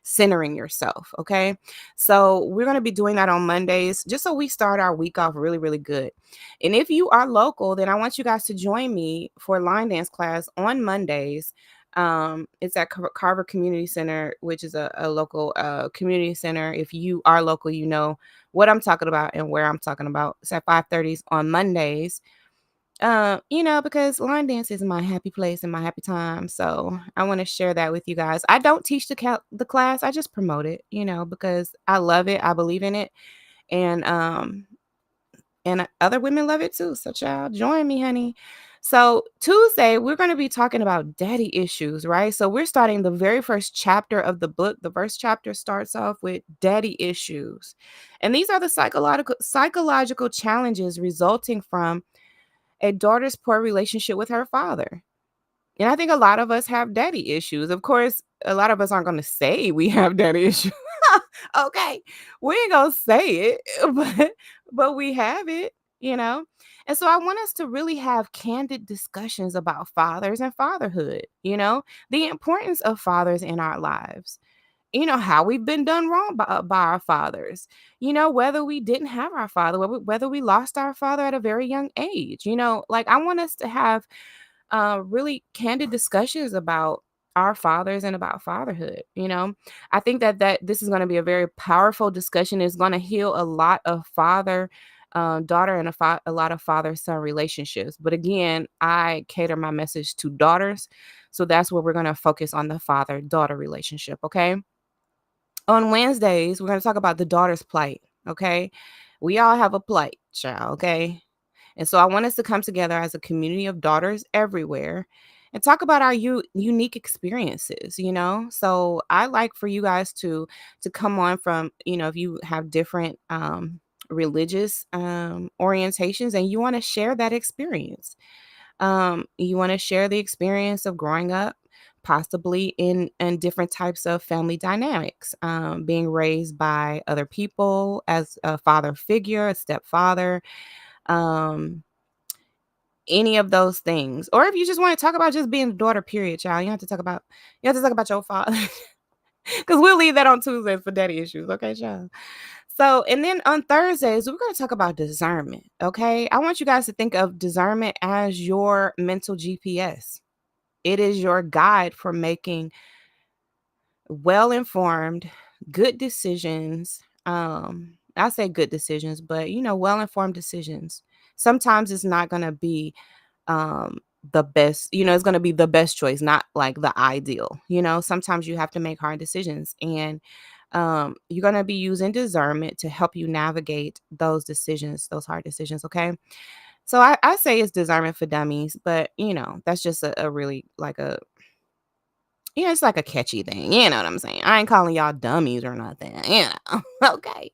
S5: centering yourself. Okay. So we're going to be doing that on Mondays, just so we start our week off really, really good. And if you are local, then I want you guys to join me for line dance class on Mondays. It's at Carver Community Center, which is a local community center. If you are local, you know what I'm talking about and where I'm talking about. It's at 5:30 on Mondays. Because line dance is my happy place and my happy time. So I want to share that with you guys. I don't teach the class. I just promote it, because I love it. I believe in it. And other women love it too. So child, join me, honey. So Tuesday, we're going to be talking about daddy issues, right? So we're starting the very first chapter of the book. The first chapter starts off with daddy issues. And these are the psychological challenges resulting from a daughter's poor relationship with her father. And I think a lot of us have daddy issues. Of course, a lot of us aren't going to say we have daddy issues. Okay. We ain't going to say it, but we have it. And so I want us to really have candid discussions about fathers and fatherhood, the importance of fathers in our lives. How we've been done wrong by our fathers, whether we didn't have our father, whether we lost our father at a very young age, like I want us to have really candid discussions about our fathers and about fatherhood. I think that this is going to be a very powerful discussion. It's going to heal a lot of father daughter and a lot of father son relationships. But again, I cater my message to daughters, so that's where we're going to focus on the father daughter relationship. Okay. On Wednesdays, we're going to talk about the daughter's plight, okay? We all have a plight, child, okay? And so I want us to come together as a community of daughters everywhere and talk about our unique experiences, So I like for you guys to come on from, if you have different religious orientations and you want to share that experience. You want to share the experience of growing up possibly in different types of family dynamics, being raised by other people as a father figure, a stepfather, um, any of those things. Or if you just want to talk about just being a daughter, period, child, you have to talk about your father. Because we'll leave that on Tuesdays for daddy issues, okay, child? So, and then on Thursdays, we're going to talk about discernment, okay? I want you guys to think of discernment as your mental GPS. It is your guide for making well-informed, good decisions. I say good decisions, but well-informed decisions. Sometimes it's not going to be the best, it's going to be the best choice, not like the ideal. Sometimes you have to make hard decisions, and you're going to be using discernment to help you navigate those decisions, those hard decisions. Okay. So I say it's discernment for dummies, but that's just a really like it's like a catchy thing. You know what I'm saying? I ain't calling y'all dummies or nothing, Okay.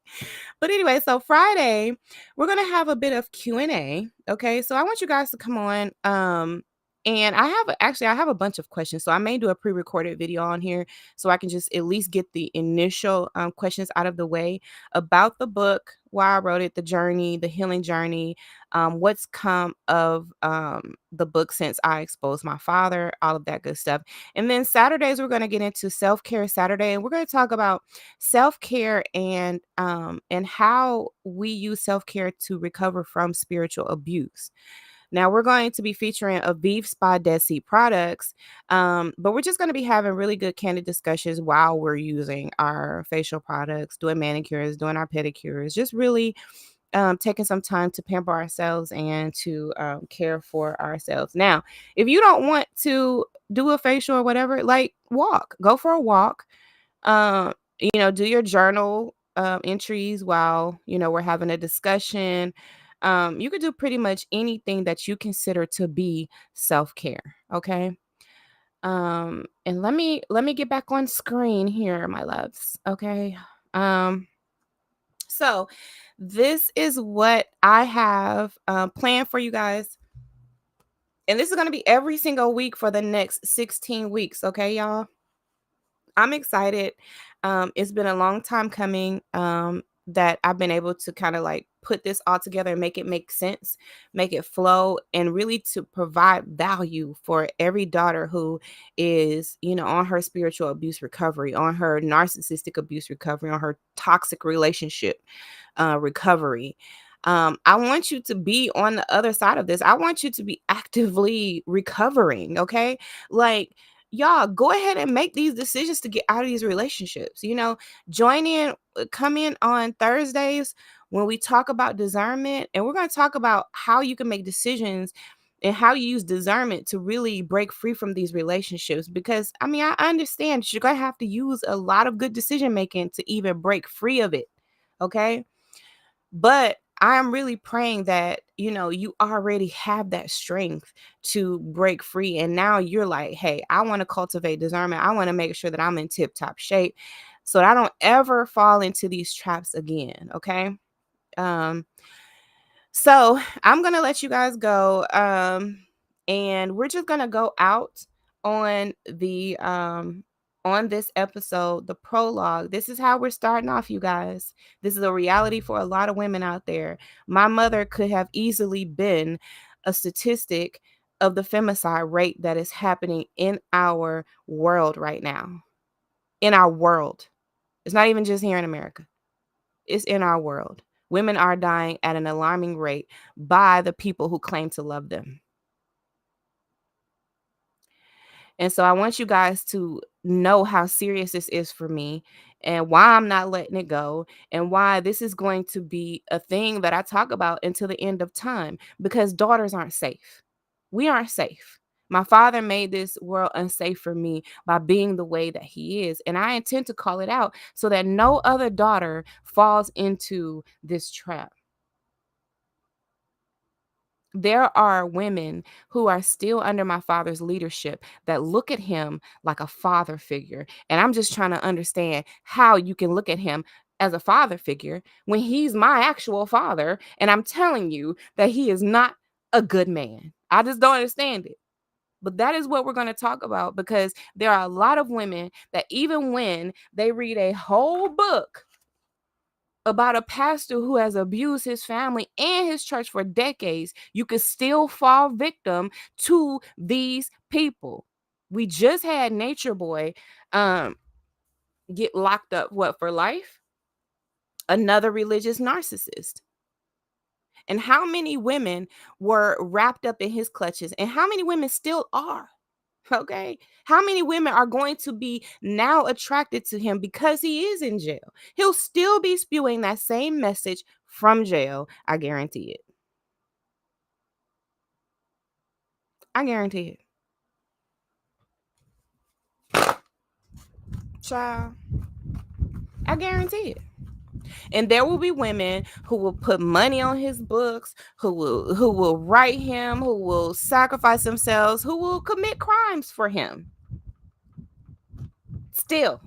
S5: But anyway, so Friday, we're going to have a bit of Q&A. Okay. So I want you guys to come on And I have a bunch of questions. So I may do a pre-recorded video on here so I can just at least get the initial questions out of the way about the book, why I wrote it, the journey, the healing journey, what's come of the book since I exposed my father, all of that good stuff. And then Saturdays, we're going to get into self-care Saturday, and we're going to talk about self-care and how we use self-care to recover from spiritual abuse. Now we're going to be featuring Aviv Spa Dead Sea products, but we're just going to be having really good candid discussions while we're using our facial products, doing manicures, doing our pedicures, just really taking some time to pamper ourselves and to care for ourselves. Now, if you don't want to do a facial or whatever, like go for a walk, um, do your journal entries while, we're having a discussion. You could do pretty much anything that you consider to be self-care. Okay. And let me get back on screen here, my loves. Okay. So this is what I have planned for you guys. And this is going to be every single week for the next 16 weeks. Okay, y'all. I'm excited. It's been a long time coming that I've been able to kind of like put this all together and make it make sense, make it flow, and really to provide value for every daughter who is, on her spiritual abuse recovery, on her narcissistic abuse recovery, on her toxic relationship recovery. I want you to be on the other side of this. I want you to be actively recovering. Okay. Like, y'all, go ahead and make these decisions to get out of these relationships. Come in on Thursdays when we talk about discernment, and we're going to talk about how you can make decisions and how you use discernment to really break free from these relationships. Because I understand you're going to have to use a lot of good decision making to even break free of it. Okay. But I am really praying that, you already have that strength to break free. And now you're like, hey, I want to cultivate discernment. I want to make sure that I'm in tip top shape so that I don't ever fall into these traps again. Okay. Um, so I'm going to let you guys go. And we're just going to go out on on this episode, the prologue. This is how we're starting off, you guys. This is a reality for a lot of women out there. My mother could have easily been a statistic of the femicide rate that is happening in our world right now. In our world. It's not even just here in America. It's in our world. Women are dying at an alarming rate by the people who claim to love them. And so I want you guys to know how serious this is for me and why I'm not letting it go and why this is going to be a thing that I talk about until the end of time, because daughters aren't safe. We aren't safe. My father made this world unsafe for me by being the way that he is. And I intend to call it out so that no other daughter falls into this trap. There are women who are still under my father's leadership that look at him like a father figure. And I'm just trying to understand how you can look at him as a father figure when he's my actual father. And I'm telling you that he is not a good man. I just don't understand it. But that is what we're going to talk about, because there are a lot of women that even when they read a whole book about a pastor who has abused his family and his church for decades, you could still fall victim to these people. We just had Nature Boy get locked up, for life? Another religious narcissist. And how many women were wrapped up in his clutches, and how many women still are? Okay. How many women are going to be now attracted to him because he is in jail? He'll still be spewing that same message from jail. I guarantee it. I guarantee it. Child. I guarantee it. And there will be women who will put money on his books, who will write him, who will sacrifice themselves, who will commit crimes for him. Still.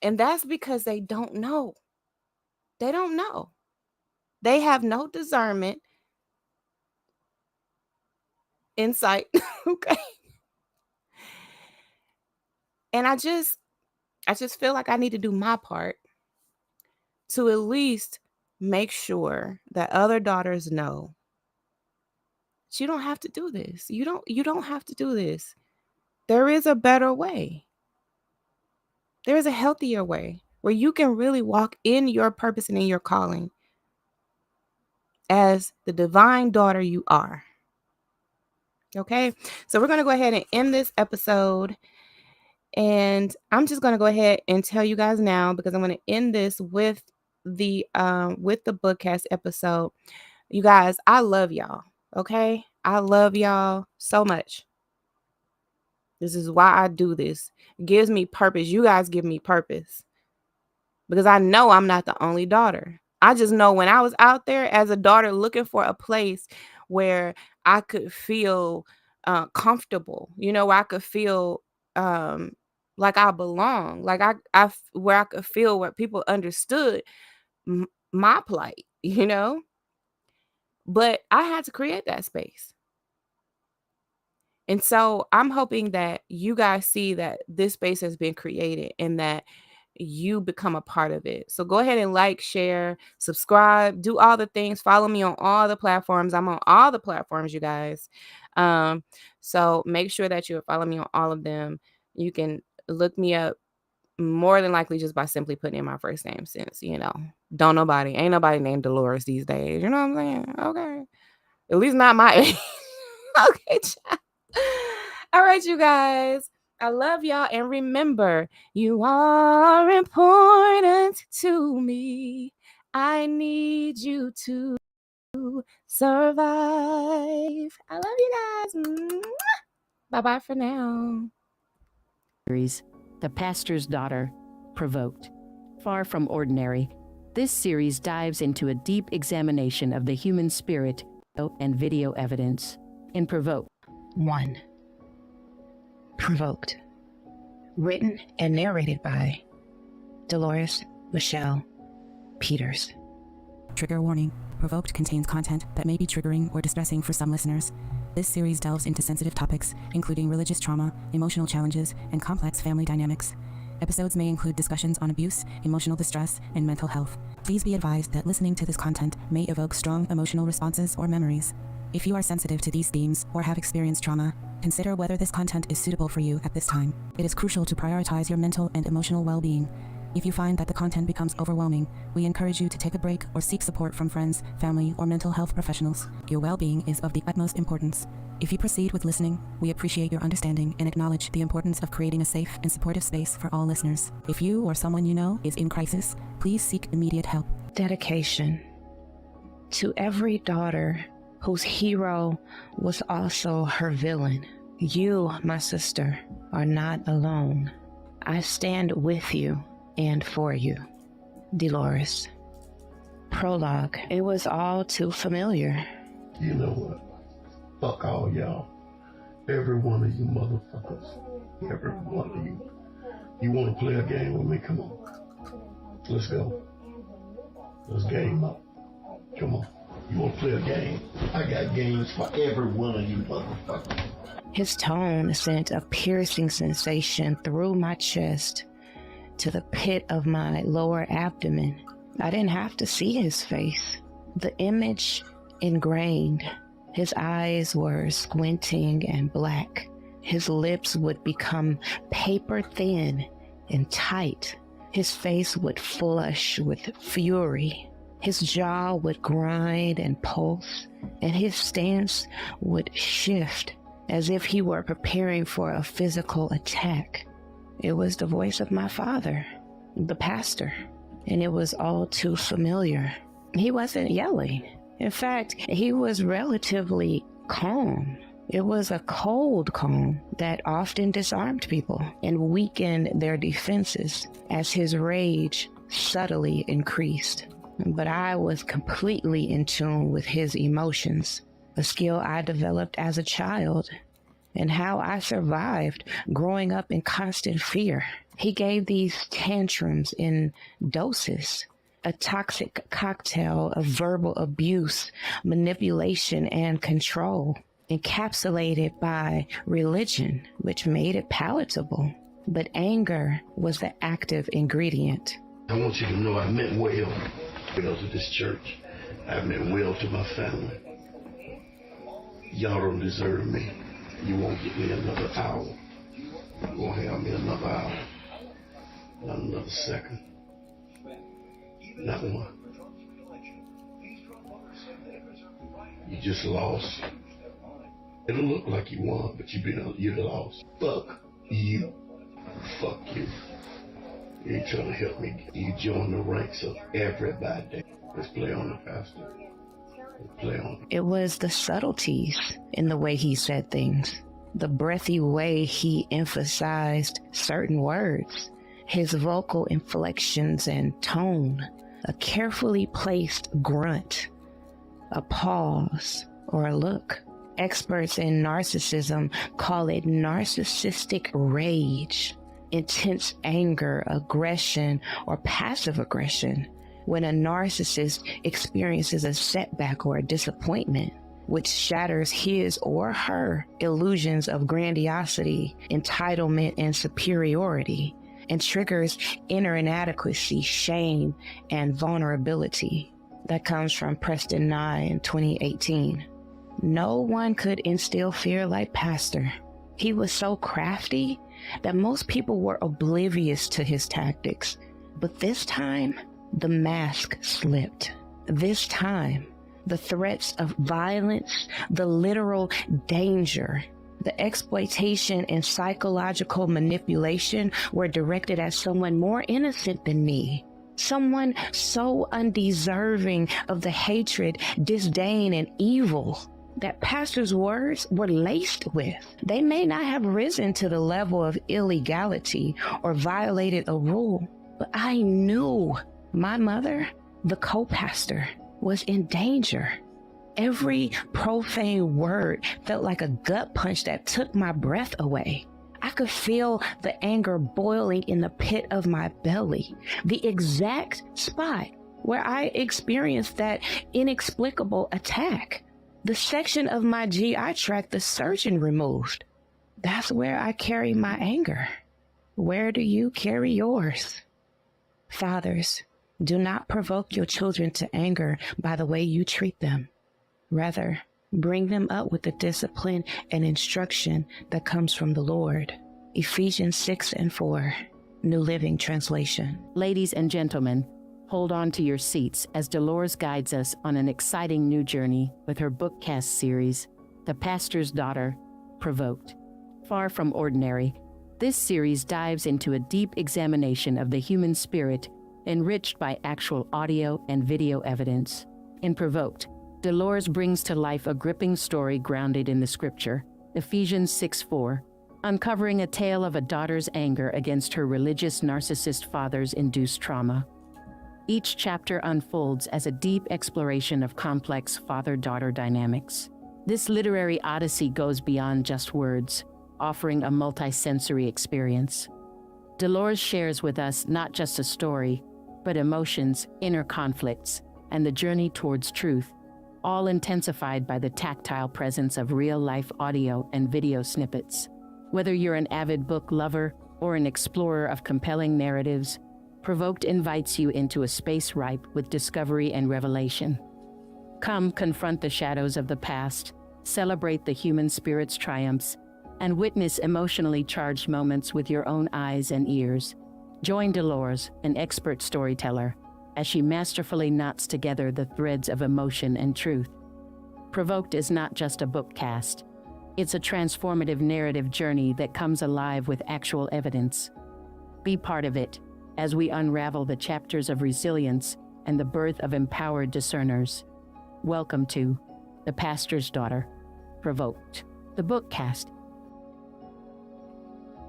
S5: And that's because they don't know. They don't know. They have no discernment. insight. Okay. And I just feel like I need to do my part to at least make sure that other daughters know that you don't have to do this. You don't have to do this. There is a better way. There is a healthier way where you can really walk in your purpose and in your calling as the divine daughter you are. Okay? So we're going to go ahead and end this episode. And I'm just going to go ahead and tell you guys now, because I'm going to end this with the BOOKCAST episode. You guys, I love y'all. Okay? I love y'all so much. This is why I do this. It gives me purpose. You guys give me purpose. Because I know I'm not the only daughter. I just know when I was out there as a daughter looking for a place where I could feel comfortable, where I could feel like I belong, like where I could feel where people understood my plight, but I had to create that space. And so I'm hoping that you guys see that this space has been created and that you become a part of it. So go ahead and like, share, subscribe, do all the things. Follow me on all the platforms. I'm on all the platforms, you guys. So make sure that you follow me on all of them. You can look me up more than likely just by simply putting in my first name, since, ain't nobody named Delores these days. You know what I'm saying? Okay. At least not my age. Okay, child. All right, you guys. I love y'all. And remember, you are important to me. I need you to survive. I love you guys. Bye-bye for now.
S4: The Pastor's Daughter, Provoked. Far from ordinary, this series dives into a deep examination of the human spirit and video evidence. In Provoked.
S1: 1. Provoked. Written and narrated by Delores Michelle Peters.
S2: Trigger warning. Provoked contains content that may be triggering or distressing for some listeners. This series delves into sensitive topics, including religious trauma, emotional challenges, and complex family dynamics. Episodes may include discussions on abuse, emotional distress, and mental health. Please be advised that listening to this content may evoke strong emotional responses or memories. If you are sensitive to these themes or have experienced trauma, consider whether this content is suitable for you at this time. It is crucial to prioritize your mental and emotional well-being. If you find that the content becomes overwhelming, we encourage you to take a break or seek support from friends, family, or mental health professionals. Your well-being is of the utmost importance. If you proceed with listening, we appreciate your understanding and acknowledge the importance of creating a safe and supportive space for all listeners. If you or someone you know is in crisis, please seek immediate help.
S1: Dedication to every daughter whose hero was also her villain. You, my sister, are not alone. I stand with you and for you. Delores. Prologue. It was all too familiar.
S3: You know what? Fuck all y'all. Every one of you motherfuckers. Every one of you. You want to play a game with me? Come on. Let's go. Let's game up. Come on. You want to play a game? I got games for every one of you motherfuckers.
S1: His tone sent a piercing sensation through my chest to the pit of my lower abdomen. I didn't have to see his face. The image ingrained. His eyes were squinting and black. His lips would become paper thin and tight. His face would flush with fury. His jaw would grind and pulse, and his stance would shift as if he were preparing for a physical attack. It was the voice of my father, the pastor, and it was all too familiar. He wasn't yelling. In fact, he was relatively calm. It was a cold calm that often disarmed people and weakened their defenses as his rage subtly increased. But I was completely in tune with his emotions, a skill I developed as a child, and how I survived growing up in constant fear. He gave these tantrums in doses, a toxic cocktail of verbal abuse, manipulation, and control. encapsulated by religion, which made it palatable. But anger was the active ingredient.
S3: I want you to know I meant well to this church. I meant well to my family. Y'all don't deserve me. You won't get me another hour. You won't have me another hour. Not another second. Not one. You just lost. It'll look like you won, but you lost. Fuck you. Fuck you. You ain't trying to help me. You join the ranks of everybody. Let's play on the pastor. Let's play on.
S1: It was the subtleties in the way he said things, the breathy way he emphasized certain words, his vocal inflections and tone, a carefully placed grunt, a pause, or a look. Experts in narcissism call it narcissistic rage, intense anger, aggression, or passive aggression. When a narcissist experiences a setback or a disappointment, which shatters his or her illusions of grandiosity, entitlement, and superiority, and triggers inner inadequacy, shame, and vulnerability. That comes from Preston Nye in 2018. No one could instill fear like Pastor. He was so crafty that most people were oblivious to his tactics. But this time, the mask slipped. This time, the threats of violence, the literal danger, the exploitation and psychological manipulation were directed at someone more innocent than me. Someone so undeserving of the hatred, disdain, and evil that Pastor's words were laced with. They may not have risen to the level of illegality or violated a rule, but I knew my mother, the co-pastor, was in danger. Every profane word felt like a gut punch that took my breath away. I could feel the anger boiling in the pit of my belly, the exact spot where I experienced that inexplicable attack. The section of my GI tract the surgeon removed. That's where I carry my anger. Where do you carry yours? Fathers, do not provoke your children to anger by the way you treat them. Rather, bring them up with the discipline and instruction that comes from the Lord. Ephesians 6:4, New Living Translation.
S4: Ladies and gentlemen, hold on to your seats as Delores guides us on an exciting new journey with her BOOKCAST series, The Pastor's Daughter, Provoked. Far from ordinary, this series dives into a deep examination of the human spirit, enriched by actual audio and video evidence. In Provoked, Delores brings to life a gripping story grounded in the scripture, Ephesians 6:4, uncovering a tale of a daughter's anger against her religious narcissist father's induced trauma. Each chapter unfolds as a deep exploration of complex father-daughter dynamics. This literary odyssey goes beyond just words, offering a multi-sensory experience. Delores shares with us not just a story, but emotions, inner conflicts, and the journey towards truth, all intensified by the tactile presence of real-life audio and video snippets. Whether you're an avid book lover or an explorer of compelling narratives, Provoked invites you into a space ripe with discovery and revelation. Come confront the shadows of the past, celebrate the human spirit's triumphs, and witness emotionally charged moments with your own eyes and ears. Join Delores, an expert storyteller, as she masterfully knots together the threads of emotion and truth. Provoked is not just a bookcast. It's a transformative narrative journey that comes alive with actual evidence. Be part of it as we unravel the chapters of resilience and the birth of empowered discerners. Welcome to The Pastor's Daughter, Provoked. The BOOKCAST